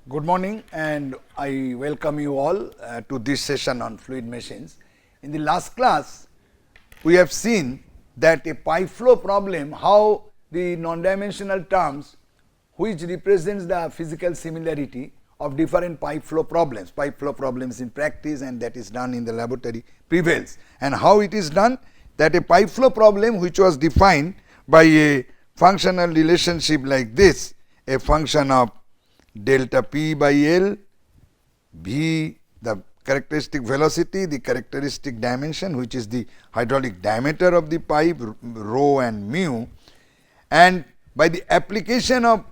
Good morning and I welcome you all to this session on fluid machines. In the last class, we have seen that a pipe flow problem, how the non-dimensional terms which represents the physical similarity of different pipe flow problems in practice, and that is done in the laboratory prevails. And how it is done? That a pipe flow problem which was defined by a functional relationship like this, a function of delta p by L, v the characteristic velocity, the characteristic dimension which is the hydraulic diameter of the pipe, rho and mu, and by the application of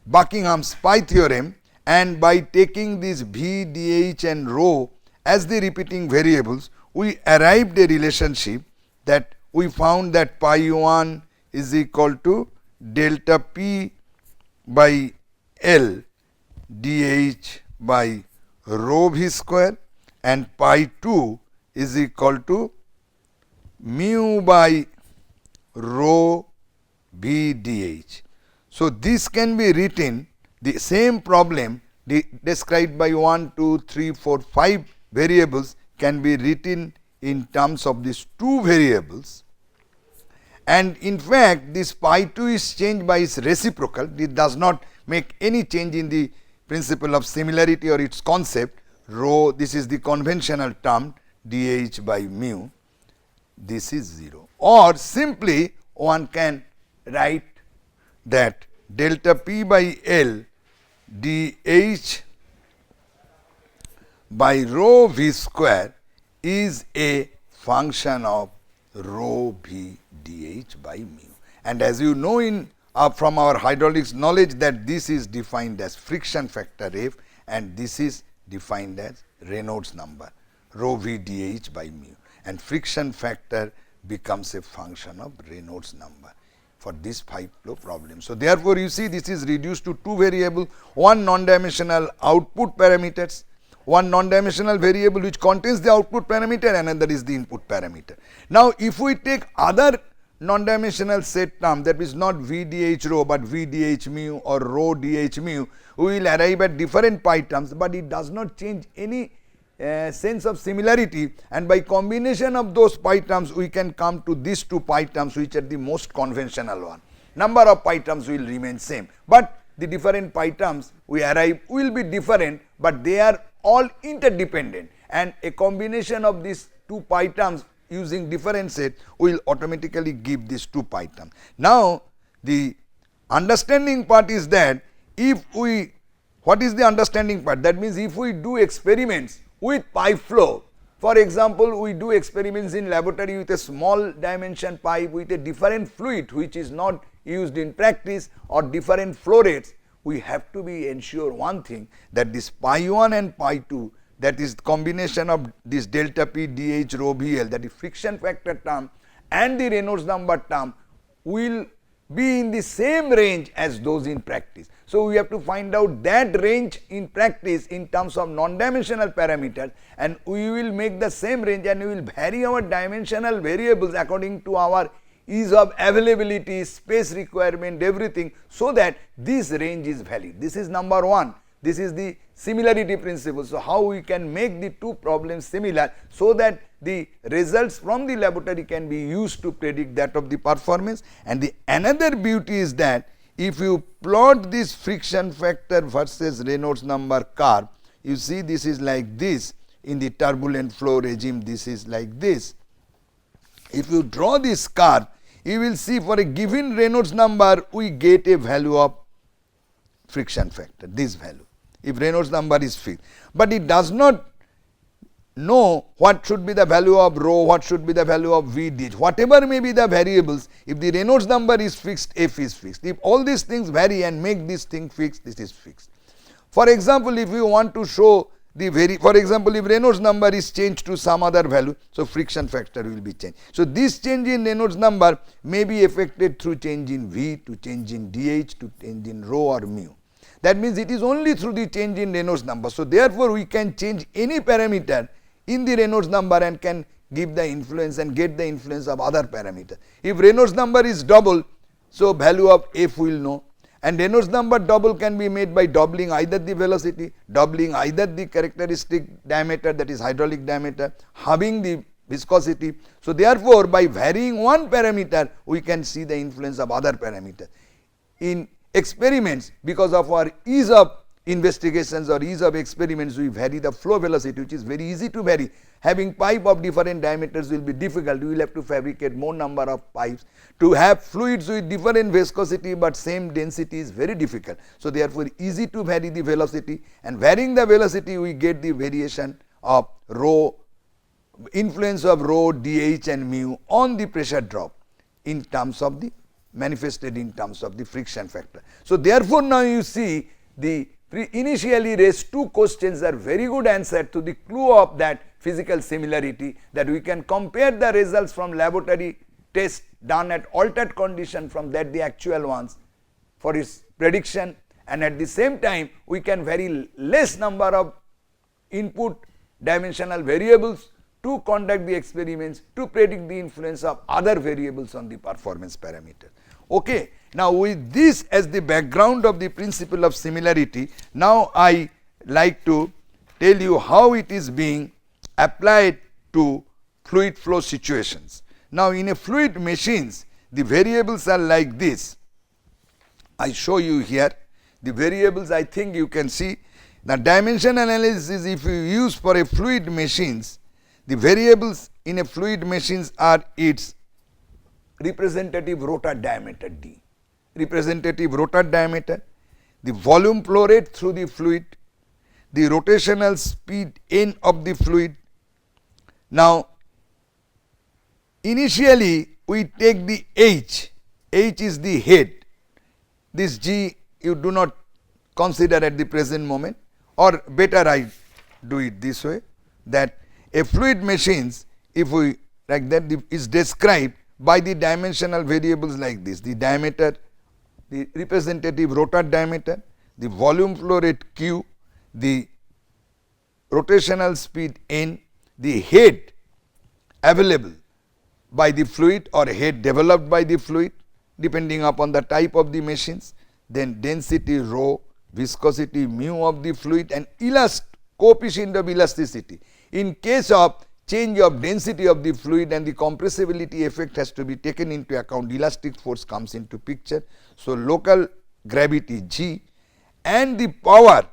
Buckingham's pi theorem and by taking this v, dh and rho as the repeating variables, we arrived a relationship that we found that pi 1 is equal to delta p by L dh by rho v square and pi 2 is equal to mu by rho v dh. So, this can be written, the same problem described by 1, 2, 3, 4, 5 variables can be written in terms of these two variables, and in fact this pi 2 is changed by its reciprocal. It does not make any change in the principle of similarity or its concept. Rho, this is the conventional term, dh by mu, this is 0, or simply one can write that delta p by L dh by rho v square is a function of rho v dh by mu. And as you know in from our hydraulics knowledge, that this is defined as friction factor F and this is defined as Reynolds number rho v dh by mu, and friction factor becomes a function of Reynolds number for this pipe flow problem. So, therefore, you see this is reduced to two variable, one non-dimensional output parameters, one non-dimensional variable which contains the output parameter, another is the input parameter. Now, if we take other non-dimensional set term, that is not v dh rho but v dh mu or rho dh mu, we will arrive at different pi terms, but it does not change any sense of similarity, and by combination of those pi terms we can come to these two pi terms which are the most conventional one. Number of pi terms will remain same, but the different pi terms we arrive will be different, but they are all interdependent, and a combination of these two pi terms using different set will automatically give these two pi terms. Now, the understanding part is that if we, what is the understanding part? That means if we do experiments with pipe flow, for example, we do experiments in laboratory with a small dimension pipe with a different fluid which is not used in practice or different flow rates, we have to be ensure one thing, that this pi 1 and pi 2, that is combination of this delta p dh rho v L, that is friction factor term and the Reynolds number term will be in the same range as those in practice. So, we have to find out that range in practice in terms of non-dimensional parameters, and we will make the same range and we will vary our dimensional variables according to our ease of availability, space requirement, everything, so that this range is valid. This is number one. This is the similarity principle. So, how we can make the two problems similar so that the results from the laboratory can be used to predict that of the performance. And the another beauty is that if you plot this friction factor versus Reynolds number curve, you see this is like this. In the turbulent flow regime, this is like this. If you draw this curve, you will see for a given Reynolds number we get a value of friction factor, this value, if Reynolds number is fixed, but it does not know what should be the value of rho, what should be the value of v dh, whatever may be the variables. If the Reynolds number is fixed, f is fixed. If all these things vary and make this thing fixed, this is fixed. For example, if you want to show the for example, if Reynolds number is changed to some other value, so friction factor will be changed. So, this change in Reynolds number may be affected through change in v, to change in dh, to change in rho or mu. That means it is only through the change in Reynolds number. So, therefore, we can change any parameter in the Reynolds number and can give the influence and get the influence of other parameter. If Reynolds number is double, so value of f will know, And Reynolds number double can be made by doubling either the velocity, doubling either the characteristic diameter, that is hydraulic diameter, halving the viscosity. So therefore, by varying one parameter, we can see the influence of other parameters. In experiments, because of our ease of investigations or ease of experiments, we vary the flow velocity, which is very easy to vary. Having pipe of different diameters will be difficult. We will have to fabricate more number of pipes. To have fluids with different viscosity but same density is very difficult. So therefore, easy to vary the velocity, and varying the velocity we get the variation of rho, influence of rho, dH and mu on the pressure drop in terms of the manifested in terms of the friction factor. So therefore, now you see the initially raised two questions are very good answer to the clue of that physical similarity, that we can compare the results from laboratory test done at altered condition from that the actual ones for its prediction, and at the same time we can vary less number of input dimensional variables to conduct the experiments to predict the influence of other variables on the performance parameter. Okay. Now, with this as the background of the principle of similarity, now I like to tell you how it is being applied to fluid flow situations. Now, in a fluid machines, the variables are like this. I show you here the variables. I think you can see the dimension analysis. If you use for a fluid machines, the variables in a fluid machines are its representative rotor diameter d, representative rotor diameter, the volume flow rate through the fluid, the rotational speed n of the fluid. Now, initially we take the h is the head, this g you do not consider at the present moment, or better I do it this way, that a fluid machines, if we like that, is described by the dimensional variables like this: the diameter, the representative rotor diameter, the volume flow rate q, the rotational speed n, the head available by the fluid or head developed by the fluid depending upon the type of the machines, then density rho, viscosity mu of the fluid, and coefficient of elasticity. In case of change of density of the fluid and the compressibility effect has to be taken into account, elastic force comes into picture. So, local gravity g and the power,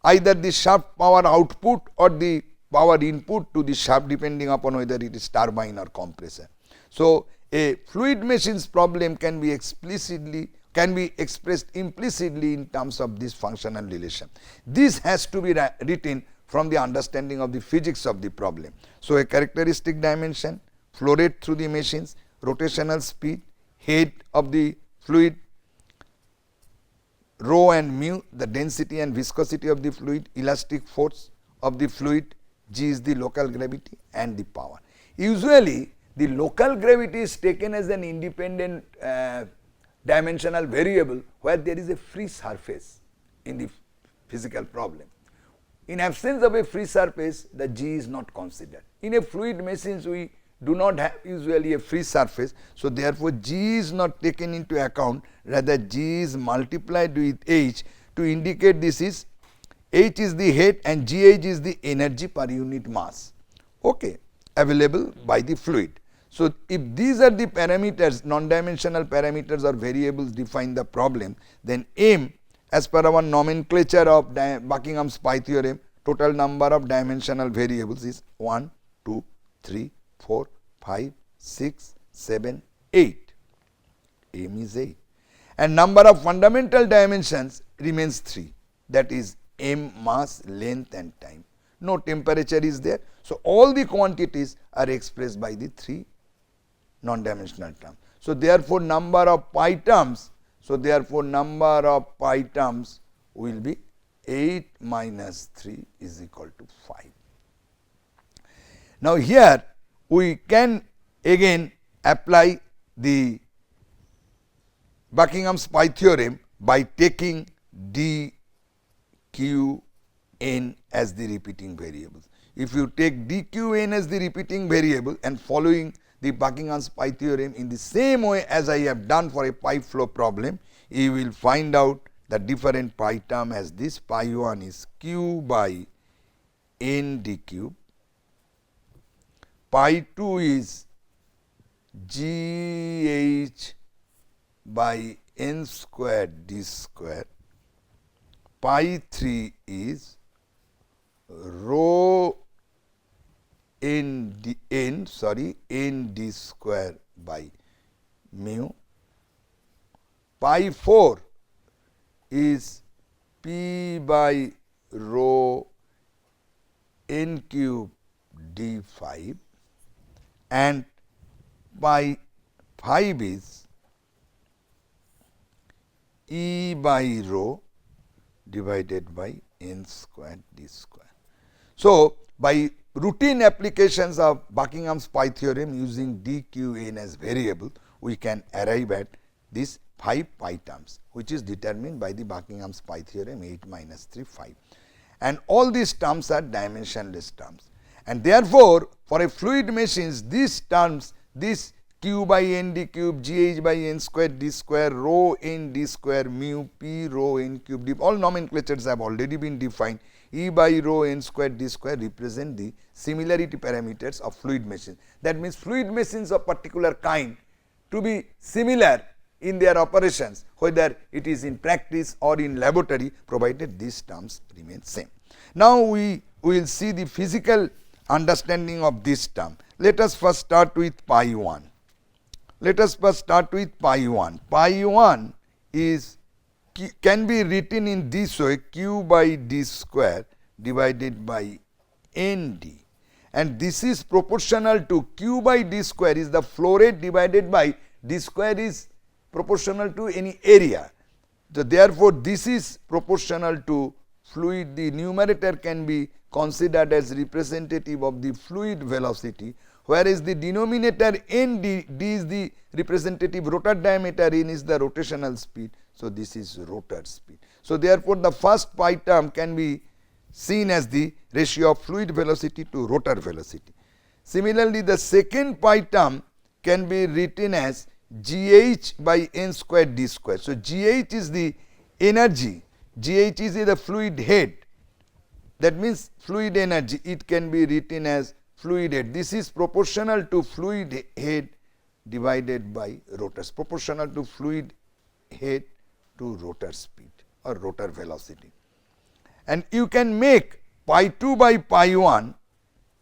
either the shaft power output or the power input to the shaft depending upon whether it is turbine or compressor. So, a fluid machines problem can be expressed implicitly in terms of this functional relation. This has to be written from the understanding of the physics of the problem. So, a characteristic dimension, flow rate through the machines, rotational speed, head of the fluid, rho and mu, the density and viscosity of the fluid, elastic force of the fluid, g is the local gravity, and the power. Usually, the local gravity is taken as an independent dimensional variable where there is a free surface in the physical problem. In absence of a free surface, the g is not considered. In a fluid machines, we do not have usually a free surface. So, therefore, g is not taken into account, rather g is multiplied with h to indicate this is h is the head and gh is the energy per unit mass, okay, available by the fluid. So, if these are the parameters, non-dimensional parameters or variables define the problem, then m, as per our nomenclature of Buckingham's pi theorem, total number of dimensional variables is 1, 2, 3, 4, 5, 6, 7, 8. M is 8. And number of fundamental dimensions remains 3, that is m, mass, length and time. No temperature is there. So, all the quantities are expressed by the 3 non-dimensional terms. So, therefore, number of pi terms, will be 8 minus 3 is equal to 5. Now, here we can again apply the Buckingham's pi theorem by taking d, q, n as the repeating variables. If you take d, q, n as the repeating variable and following the Buckingham's pi theorem in the same way as I have done for a pipe flow problem, you will find out the different pi term as this. Pi 1 is q by n d cube, pi 2 is g h by n square d square, pi 3 is rho n d square by mu, pi 4 is p by rho n cube d 5, and pi 5 is E by rho divided by n square d square. So, by routine applications of Buckingham's pi theorem using dqn as variable, we can arrive at these 5 pi terms, which is determined by the Buckingham's pi theorem 8 minus 3 5. And all these terms are dimensionless terms. And therefore, for a fluid machines, these terms, this q by n d cube, gh by n square d square, rho n d square, mu p rho n cube d, all nomenclatures have already been defined. E by rho n square d square represent the similarity parameters of fluid machines. That means, fluid machines of particular kind to be similar in their operations, whether it is in practice or in laboratory, provided these terms remain same. Now, we will see the physical understanding of this term. Let us first start with pi 1. Let us first start with pi 1. Pi 1 is can be written in this way, q by d square divided by n d, and this is proportional to q by d square is the flow rate divided by d square is proportional to any area. So, therefore, this is proportional to fluid. The numerator can be considered as representative of the fluid velocity, whereas the denominator n d, d is the representative rotor diameter, n is the rotational speed. So, this is rotor speed. So, therefore, the first pi term can be seen as the ratio of fluid velocity to rotor velocity. Similarly, the second pi term can be written as gh by n square d square. So, gh is the energy, gh is the fluid head, that means fluid energy, it can be written as fluid head. This is proportional to fluid head divided by rotors, proportional to fluid head to rotor speed or rotor velocity. And you can make pi 2 by pi 1,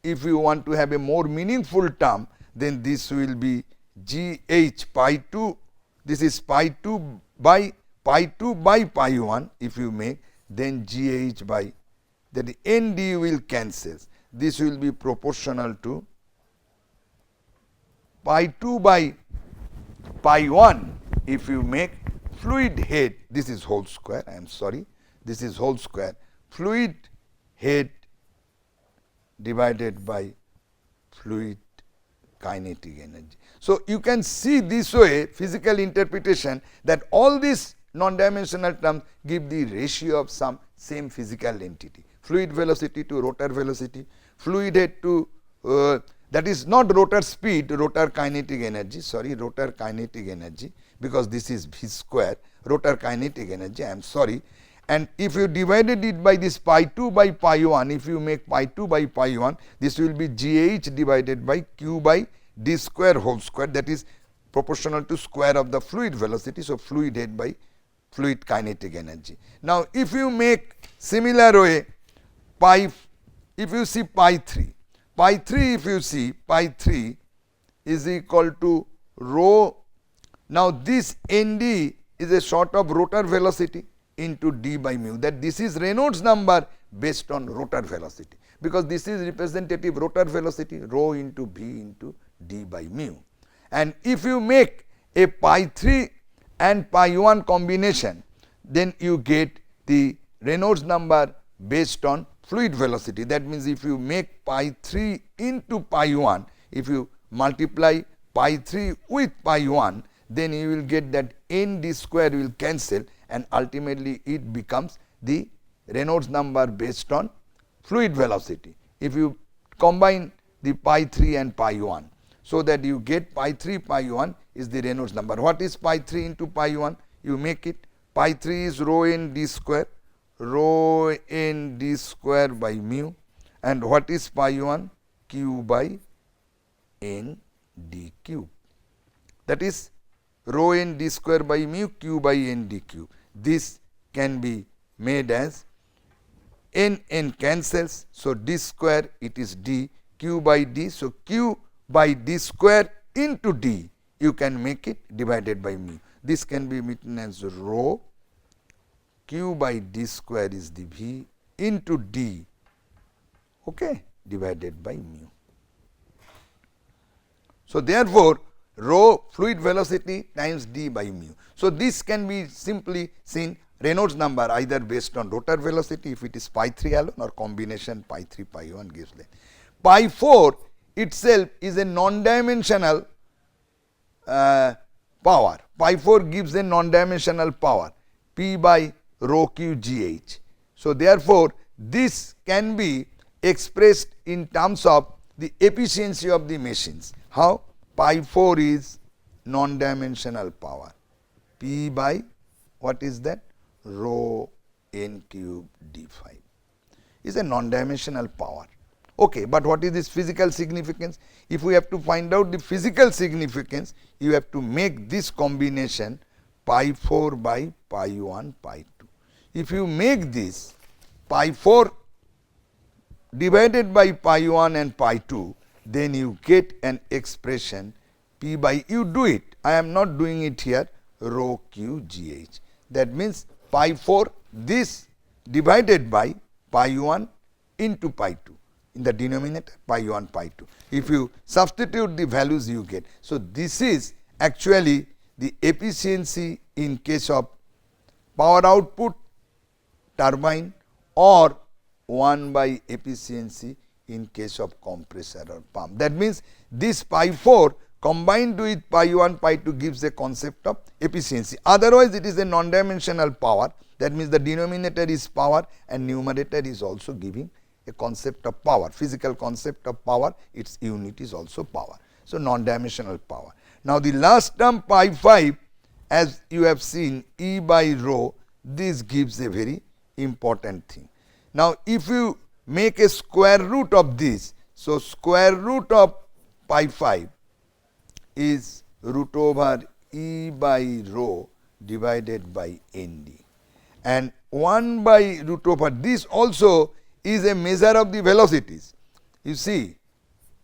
if you want to have a more meaningful term, then this will be gh pi 2, this is pi 2 by pi 1, if you make, then gh by, that n d will cancel. This will be proportional to pi 2 by pi 1, if you make fluid head, this is whole square, I am sorry, this is whole square, fluid head divided by fluid kinetic energy. So, you can see this way physical interpretation that all these non-dimensional terms give the ratio of some same physical entity, fluid velocity to rotor velocity, fluid head to that is not rotor speed, rotor kinetic energy, sorry, rotor kinetic energy, because this is v square, rotor kinetic energy, I am sorry. And if you divided it by this pi 2 by pi 1, if you make pi 2 by pi 1, this will be gh divided by q by d square whole square, that is proportional to square of the fluid velocity. So, fluid head by fluid kinetic energy. Now, if you make similar way pi, if you see pi 3, pi 3 if you see pi 3 is equal to rho. Now, this n d is a sort of rotor velocity into d by mu, that this is Reynolds number based on rotor velocity, because this is representative rotor velocity rho into v into d by mu. And if you make a pi 3 and pi 1 combination, then you get the Reynolds number based on fluid velocity. That means, if you make pi 3 into pi 1, if you multiply pi 3 with pi 1, then you will get that n d square will cancel, and ultimately it becomes the Reynolds number based on fluid velocity. If you combine the pi 3 and pi 1, so that you get pi 3 pi 1 is the Reynolds number. What is pi 3 into pi 1? you make it. Pi 3 is rho n d square, rho n d square by mu, and what is pi 1? Q by n d cube. That is rho n d square by mu, q by n d cube. This can be made as n cancels. So, d square it is d, q by d. So, q by d square into d, you can make it divided by mu. This can be written as rho q by d square is the v into d, okay, divided by mu. So, therefore, rho fluid velocity times d by mu. So, this can be simply seen Reynolds number either based on rotor velocity if it is pi 3 alone or combination pi 3 pi 1 gives that. Pi 4 itself is a non-dimensional power. Pi 4 gives a non-dimensional power P by rho q g h. So, therefore, this can be expressed in terms of the efficiency of the machines. How? Pi 4 is non-dimensional power P by what is that? Rho n cube d phi is a non-dimensional power. Okay, but what is this physical significance? If we have to find out the physical significance, you have to make this combination pi 4 by pi 1 pi 2. If you make this pi 4 divided by pi 1 and pi 2, then you get an expression P by, you do it, I am not doing it here, rho q g h. That means pi 4 this divided by pi 1 into pi 2 in the denominator pi 1 pi 2. If you substitute the values you get. So, this is actually the efficiency in case of power output turbine or 1 by efficiency in case of compressor or pump. That means, this pi 4 combined with pi 1 pi 2 gives a concept of efficiency. Otherwise, it is a non-dimensional power. That means, the denominator is power and numerator is also giving a concept of power, physical concept of power, its unit is also power. So, non-dimensional power. Now, the last term pi 5, as you have seen E by rho, this gives a very important thing. Now, if you make a square root of this, so square root of pi 5 is root over E by rho divided by n d, and 1 by root over this also is a measure of the velocities. You see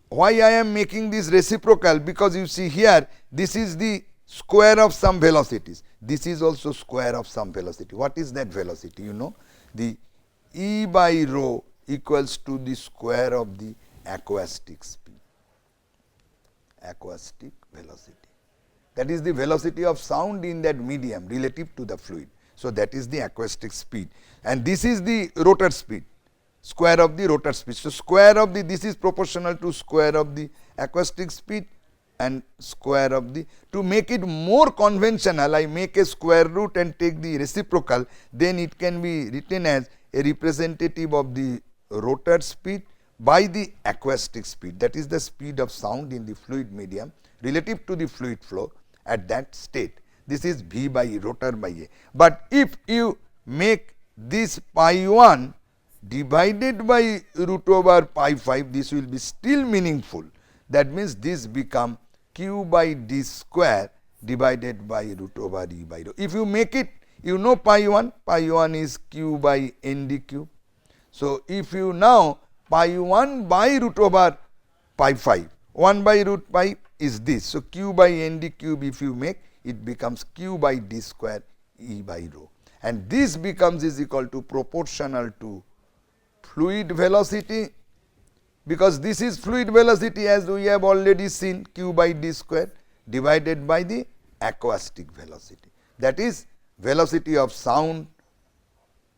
why I am making this reciprocal, because you see here this is the square of some velocities, this is also square of some velocity. What is that velocity? You know, the E by rho equals to the square of the acoustic speed, acoustic velocity. That is the velocity of sound in that medium relative to the fluid. So, that is the acoustic speed, and this is the rotor speed, square of the rotor speed. So, square of the, this is proportional to square of the acoustic speed and square of the, to make it more conventional, I make a square root and take the reciprocal, then it can be written as a representative of the rotor speed by the acoustic speed, that is the speed of sound in the fluid medium relative to the fluid flow at that state. This is V by rotor by A. But if you make this pi 1 divided by root over pi 5, this will be still meaningful. That means, this become q by d square divided by root over E by rho. If you make it, you know pi 1 is q by n d cube. So, if you now pi 1 by root over pi 5, 1 by root pi is this. So, q by n d cube if you make, it becomes q by d square E by rho, and this becomes is equal to proportional to fluid velocity, because this is fluid velocity as we have already seen, q by d square divided by the acoustic velocity, that is velocity of sound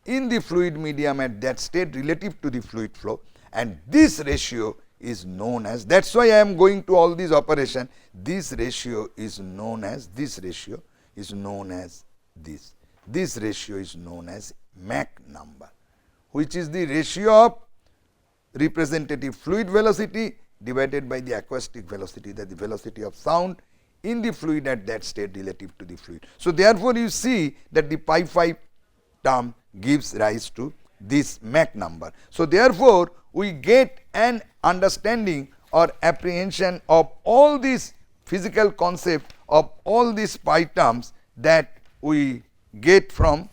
in the fluid medium at that state relative to the fluid flow, and this ratio is known as, that is why I am going to all these operation, this ratio is known as, this ratio is known as this ratio is known as Mach number, which is the ratio of representative fluid velocity divided by the acoustic velocity, that the velocity of sound in the fluid at that state relative to the fluid. So, therefore, you see that the pi 5 term gives rise to this Mach number. So, therefore, we get an understanding or apprehension of all these physical concept of all these pi terms that we get from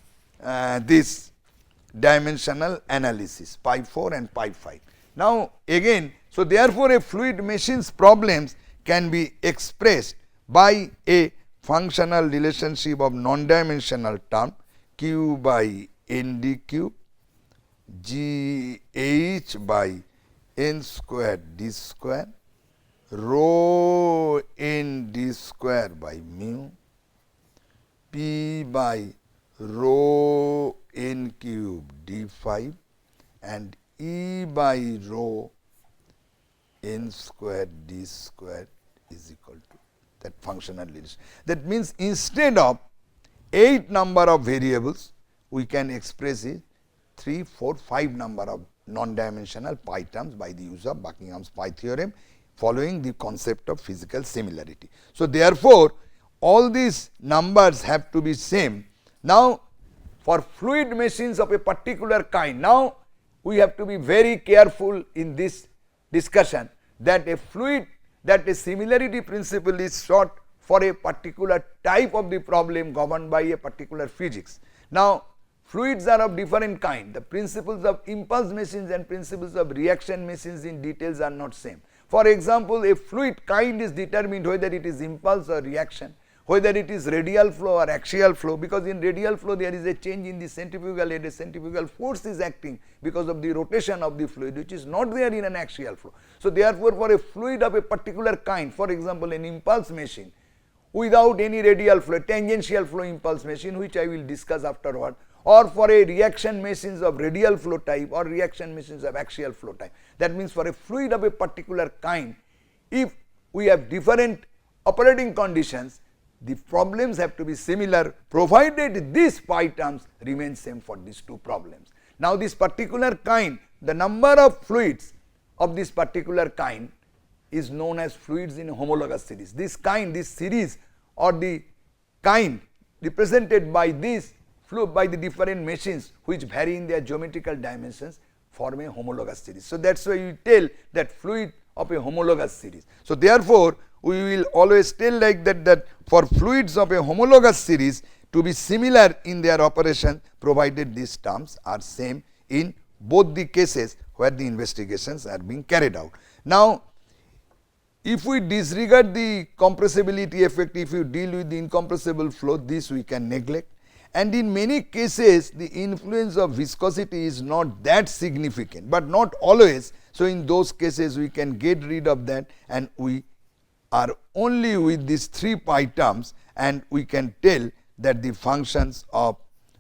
this dimensional analysis pi 4 and pi 5. Now, again, so therefore, a fluid machine's problems can be expressed by a functional relationship of non-dimensional term q by n d cube g h by n square d square rho n d square by mu p by rho n cube d 5 and E by rho n square d square is equal to that functional relation. That means, instead of 8 number of variables, we can express it 3, 4, 5 number of non-dimensional pi terms by the use of Buckingham's pi theorem, following the concept of physical similarity. So, therefore, all these numbers have to be same. Now, for fluid machines of a particular kind, now we have to be very careful in this discussion that a fluid, that a similarity principle is sought for a particular type of the problem governed by a particular physics. Now, fluids are of different kind. The principles of impulse machines and principles of reaction machines in details are not same. For example, a fluid kind is determined whether it is impulse or reaction, whether it is radial flow or axial flow, because in radial flow there is a change in the centrifugal head, a centrifugal force is acting because of the rotation of the fluid, which is not there in an axial flow. So, therefore, for a fluid of a particular kind, for example, an impulse machine without any radial flow, tangential flow impulse machine, which I will discuss afterward, or for a reaction machines of radial flow type or reaction machines of axial flow type. That means, for a fluid of a particular kind, if we have different operating conditions, the problems have to be similar, provided these pi terms remain same for these two problems. Now, this particular kind, the number of fluids of this particular kind is known as fluids in homologous series. This kind, this series or the kind represented by this fluid, by the different machines which vary in their geometrical dimensions, form a homologous series. So, that is why you tell that fluid of a homologous series. So, therefore, we will always tell like that for fluids of a homologous series to be similar in their operation, provided these terms are same in both the cases where the investigations are being carried out. Now, if we disregard the compressibility effect, if you deal with the incompressible flow, this we can neglect, and in many cases the influence of viscosity is not that significant, but not always. So, in those cases we can get rid of that, and we are only with these 3 pi terms, and we can tell that the functions of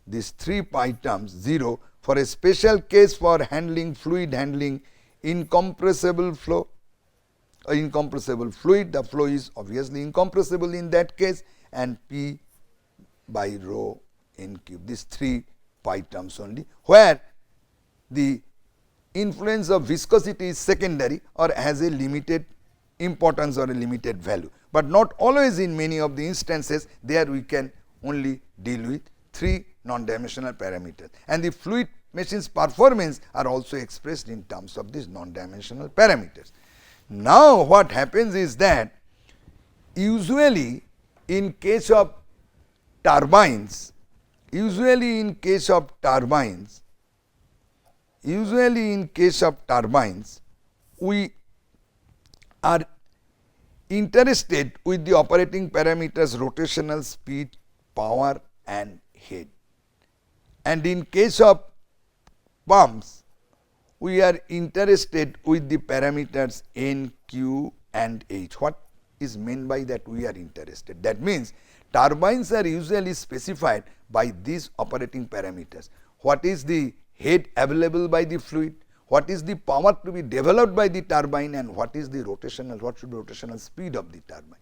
these 3 pi terms 0 for a special case for handling fluid, handling incompressible flow, incompressible fluid, the flow is obviously incompressible in that case, and P by rho n cube, these 3 pi terms only, where the influence of viscosity is secondary or has a limited importance or a limited value, but not always. In many of the instances, there we can only deal with 3 non-dimensional parameters, and the fluid machine's performance are also expressed in terms of these non-dimensional parameters. Now, what happens is that usually in case of turbines, we are interested with the operating parameters rotational speed, power and head, and in case of pumps we are interested with the parameters N, Q and H. What is meant by that we are interested? That means turbines are usually specified by these operating parameters. What is the head available by the fluid? What is the power to be developed by the turbine, and what is the rotational, what should be rotational speed of the turbine.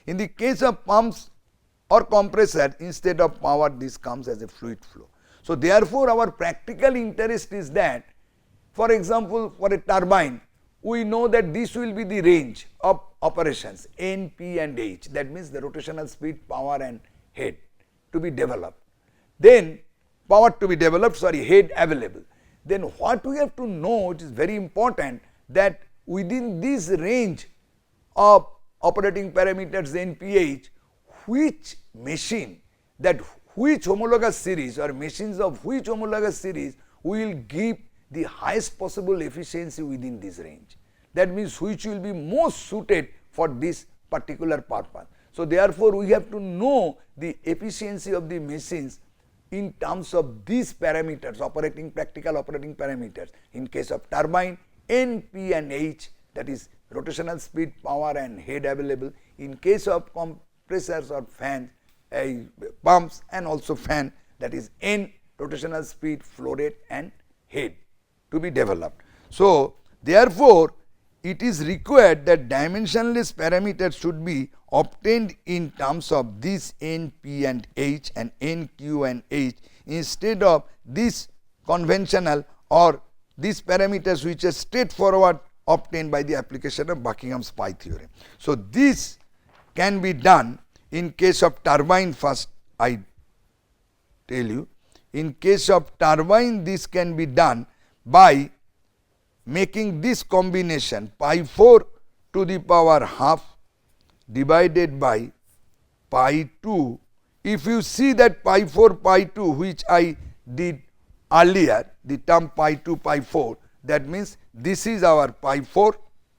In the case of pumps or compressor, instead of power, this comes as a fluid flow. So, therefore, our practical interest is that, for example, for a turbine, we know that this will be the range of operations N, P and H, that means the rotational speed, power and head to be developed. Then power to be developed, head available. Then what we have to know, it is very important that within this range of operating parameters N, P, H, which machine, that which homologous series or machines of which homologous series will give the highest possible efficiency within this range. That means which will be most suited for this particular purpose. So therefore, we have to know the efficiency of the machines in terms of these parameters, practical operating parameters. In case of turbine, N, P and H, that is rotational speed, power and head available. In case of compressors or fans, pumps and also fan, that is N, rotational speed, flow rate and head to be developed. So therefore, it is required that dimensionless parameters should be obtained in terms of this N, P and H and N, Q and H instead of this conventional or these parameters which are straightforward obtained by the application of Buckingham's pi theorem. So this can be done in case of turbine. First I tell you, in case of turbine this can be done by making this combination pi 4 to the power half divided by pi 2. If you see that pi 4 pi 2 which I did earlier, the term pi 2 pi 4, that means this is our pi 4,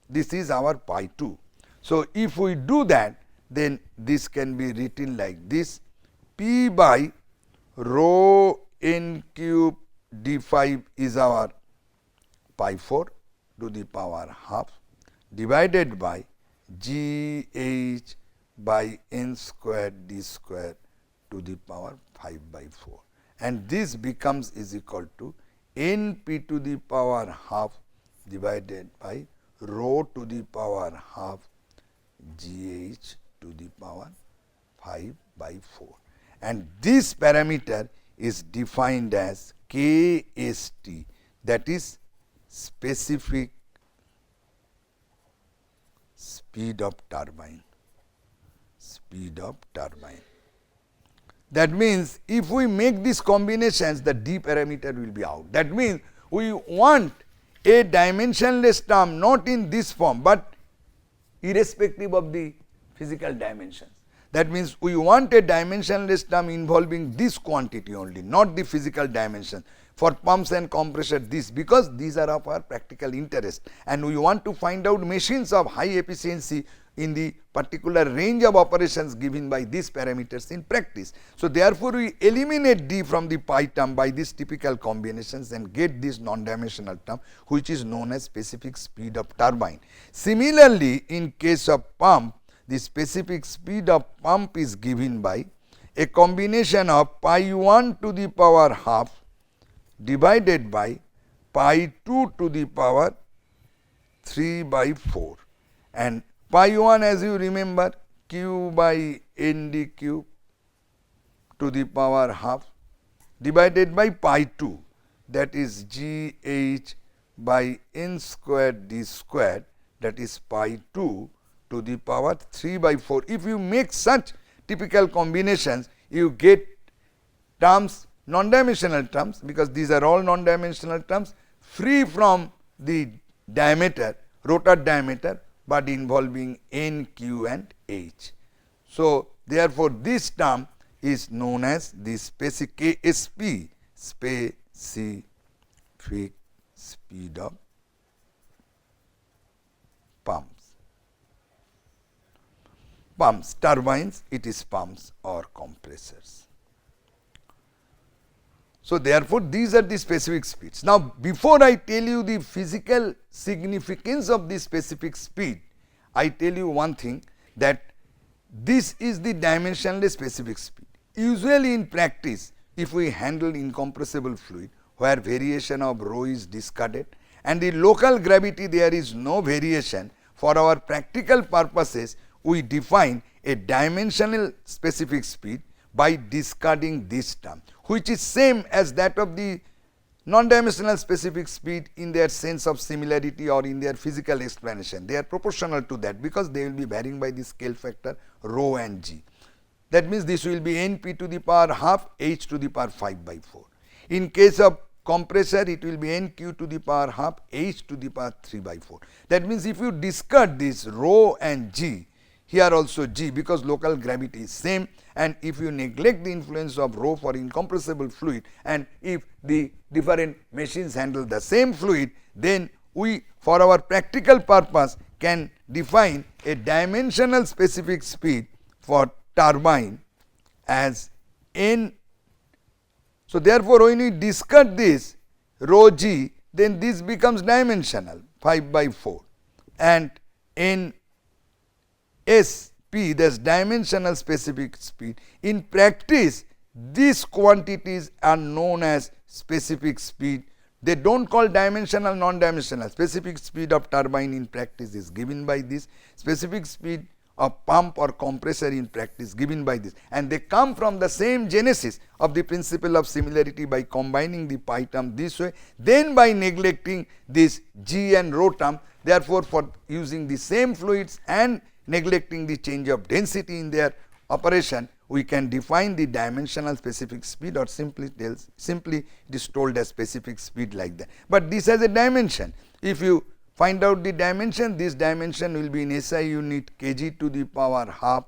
this is our pi 2. So if we do that, then this can be written like this: P by rho n cube d5 is our pi 4 to the power half divided by g h by n square d square to the power 5 by 4, and this becomes is equal to n p to the power half divided by rho to the power half g h to the power 5 by 4, and this parameter is defined as KST, that is specific speed of turbine. That means if we make these combinations, the D parameter will be out. That means we want a dimensionless term not in this form, but irrespective of the physical dimensions. That means we want a dimensionless term involving this quantity only, not the physical dimension. For pumps and compressor, this, because these are of our practical interest, and we want to find out machines of high efficiency in the particular range of operations given by these parameters in practice. So therefore, we eliminate D from the pi term by these typical combinations and get this non-dimensional term which is known as specific speed of turbine. Similarly, in case of pump, the specific speed of pump is given by a combination of pi 1 to the power half divided by pi 2 to the power 3 by 4, and pi 1, as you remember, q by n d cube to the power half divided by pi 2, that is g h by n square d square, that is pi 2 to the power 3 by 4. If you make such typical combinations, you get terms, non-dimensional terms, because these are all non-dimensional terms, free from the diameter, rotor diameter, but involving n, q and h. So therefore, this term is known as the specific KSP, specific speed of pumps, turbines, it is pumps or compressors. So therefore, these are the specific speeds. Now, before I tell you the physical significance of this specific speed, I tell you one thing, that this is the dimensionless specific speed. Usually in practice, if we handle incompressible fluid where variation of rho is discarded and the local gravity there is no variation, for our practical purposes we define a dimensional specific speed by discarding this term, which is same as that of the non-dimensional specific speed in their sense of similarity or in their physical explanation. They are proportional to that because they will be varying by the scale factor rho and g. That means this will be np to the power half h to the power 5 by 4. In case of compressor, it will be nq to the power half h to the power 3 by 4. That means if you discard this rho and g, here also g, because local gravity is same, and if you neglect the influence of rho for incompressible fluid, and if the different machines handle the same fluid, then we for our practical purpose can define a dimensional specific speed for turbine as n. So, therefore, when we discard this rho g, then this becomes dimensional 5 by 4, and n SP, that's dimensional specific speed. In practice, these quantities are known as specific speed. They don't call dimensional, non-dimensional. Specific speed of turbine in practice is given by this. Specific speed of pump or compressor in practice given by this, and they come from the same genesis of the principle of similarity by combining the pi term this way, then by neglecting this g and rho term. Therefore, for using the same fluids and neglecting the change of density in their operation, we can define the dimensional specific speed, or simply it is told as specific speed like that. But this has a dimension. If you find out the dimension, this dimension will be in SI unit kg to the power half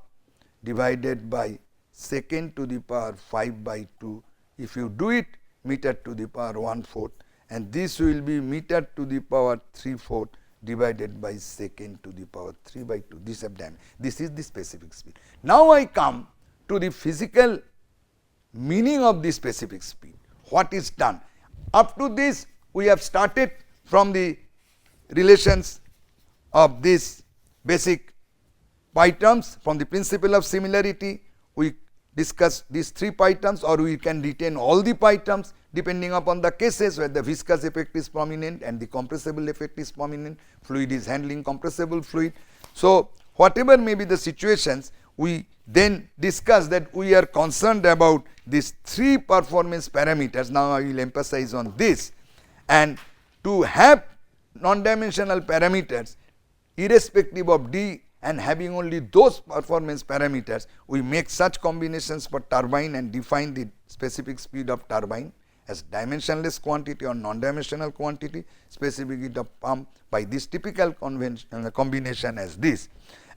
divided by second to the power 5 by 2. If you do it, meter to the power 1/4, and this will be meter to the power 3/4 divided by second to the power 3 by 2. This is the specific speed. Now I come to the physical meaning of the specific speed. What is done? Up to this, we have started from the relations of this basic pi terms. From the principle of similarity, we discuss these 3 pi terms, or we can retain all the pi terms depending upon the cases where the viscous effect is prominent and the compressible effect is prominent, fluid is handling compressible fluid. So, whatever may be the situations, we then discuss that we are concerned about these 3 performance parameters. Now, I will emphasize on this, and to have non-dimensional parameters irrespective of d and having only those performance parameters, we make such combinations for turbine and define the specific speed of turbine as dimensionless quantity or non-dimensional quantity, specific speed of pump by this typical combination as this.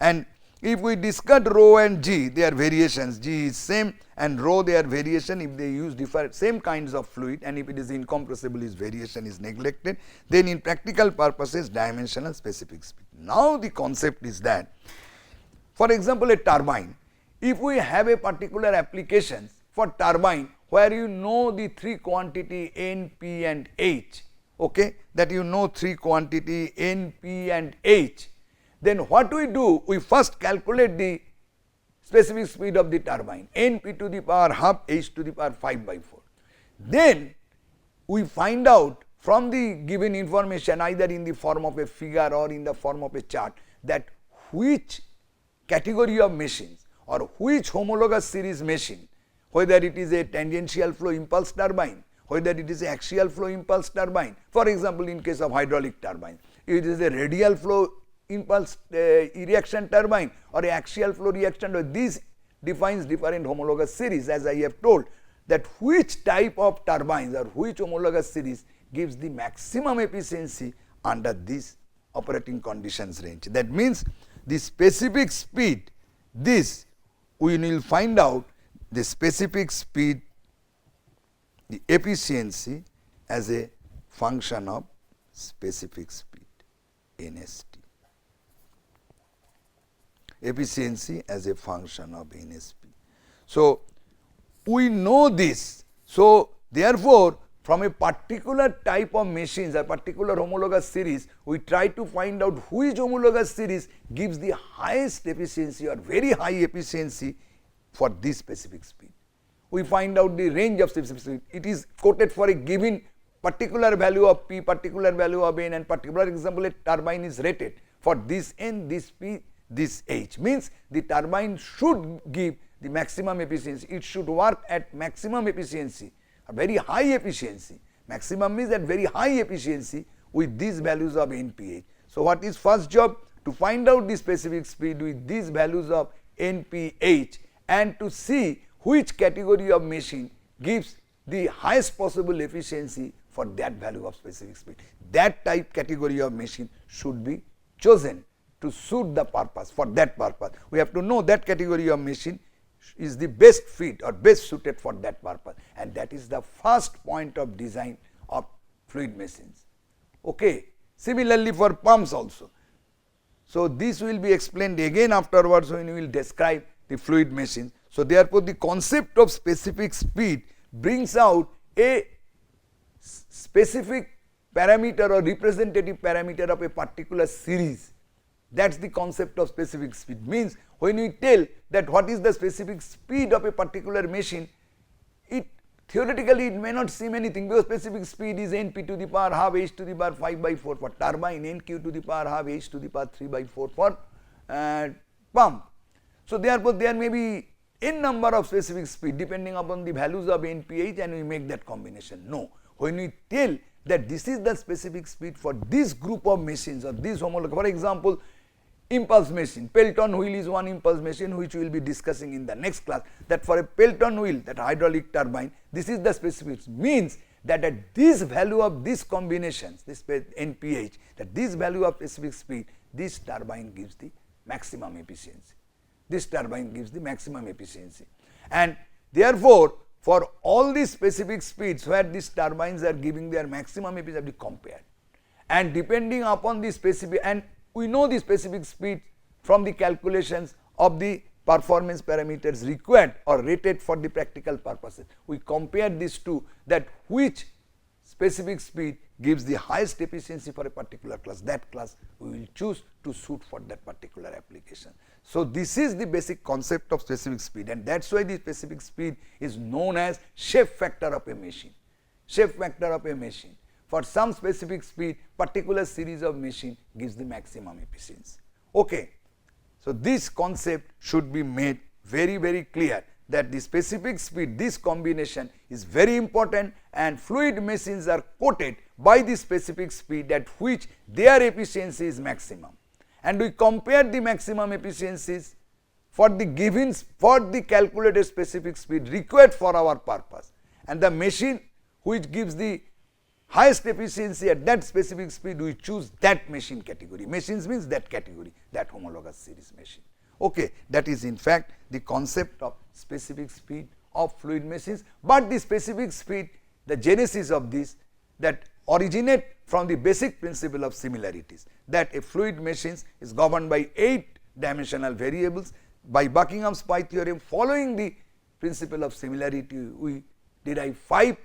And if we discard rho and g, they are variations, g is same, and rho they are variation if they use different same kinds of fluid, and if it is incompressible, its variation is neglected, then in practical purposes dimensional specific speed. Now the concept is that, for example, a turbine, if we have a particular application for turbine where you know the 3 quantity N, P and H, okay, that you know 3 quantity N, P and H, then what we do, we first calculate the specific speed of the turbine, Np to the power half H to the power 5 by 4. Then we find out from the given information, either in the form of a figure or in the form of a chart, that which category of machines or which homologous series machine, whether it is a tangential flow impulse turbine, whether it is a axial flow impulse turbine. For example, in case of hydraulic turbine, it is a radial flow impulse reaction turbine or a axial flow reaction turbine. This defines different homologous series, as I have told, that which type of turbines or which homologous series gives the maximum efficiency under this operating conditions range. That means the specific speed, this we will find out the specific speed, the efficiency as a function of specific speed, NST. Efficiency as a function of NSP. So, we know this. So, therefore, from a particular type of machines, a particular homologous series, we try to find out which homologous series gives the highest efficiency or very high efficiency for this specific speed. We find out the range of specific speed. It is quoted for a given particular value of P, particular value of N, and particular example, a turbine is rated for this N, this P, this H. Means the turbine should give the maximum efficiency. It should work at maximum efficiency, a very high efficiency. Maximum means at very high efficiency with these values of NPH. So what is first job? To find out the specific speed with these values of NPH and to see which category of machine gives the highest possible efficiency for that value of specific speed. That type category of machine should be chosen to suit the purpose. For that purpose, we have to know that category of machine is the best fit or best suited for that purpose, and that is the first point of design of fluid machines. Okay. Similarly for pumps also. So this will be explained again afterwards when we will describe the fluid machines. So therefore the concept of specific speed brings out a specific parameter or representative parameter of a particular series. That is the concept of specific speed. Means when we tell that what is the specific speed of a particular machine, it theoretically it may not seem anything, because specific speed is Np to the power half h to the power 5 by 4 for turbine, Nq to the power half h to the power 3 by 4 for pump. So therefore there may be n number of specific speed depending upon the values of Nph, and we make that combination. No, when we tell that this is the specific speed for this group of machines or this homologous, for example, impulse machine, Pelton wheel is one impulse machine which we will be discussing in the next class, that for a Pelton wheel, that hydraulic turbine, this is the specific, means that at this value of these combinations, this NPH, that this value of specific speed, this turbine gives the maximum efficiency. This turbine gives the maximum efficiency. And therefore, for all these specific speeds where these turbines are giving their maximum efficiency, compared. And depending upon the specific, and we know the specific speed from the calculations of the performance parameters required or rated for the practical purposes. We compare these two, that which specific speed gives the highest efficiency for a particular class. That class we will choose to suit for that particular application. So this is the basic concept of specific speed, and that is why the specific speed is known as shape factor of a machine. Shape factor of a machine. For some specific speed, particular series of machine gives the maximum efficiency. Okay. So this concept should be made very, very clear, that the specific speed, this combination is very important, and fluid machines are quoted by the specific speed at which their efficiency is maximum. And we compare the maximum efficiencies for the given, for the calculated specific speed required for our purpose, and the machine which gives the highest efficiency at that specific speed, we choose that machine category. Machines means that category, that homologous series machine. Okay, that is in fact the concept of specific speed of fluid machines. But the specific speed, the genesis of this, that originate from the basic principle of similarities, that a fluid machine is governed by 8 dimensional variables. By Buckingham's pi theorem, following the principle of similarity, we derive 5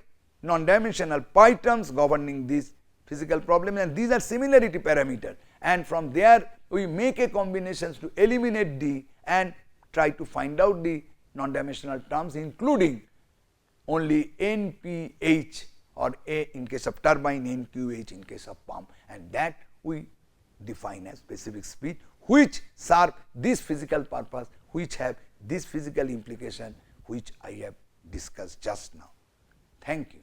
non-dimensional pi terms governing this physical problem, and these are similarity parameters, and from there we make a combinations to eliminate D and try to find out the non-dimensional terms, including only NPH or A in case of turbine, NQH in case of pump, and that we define as specific speed, which serve this physical purpose, which have this physical implication which I have discussed just now. Thank you.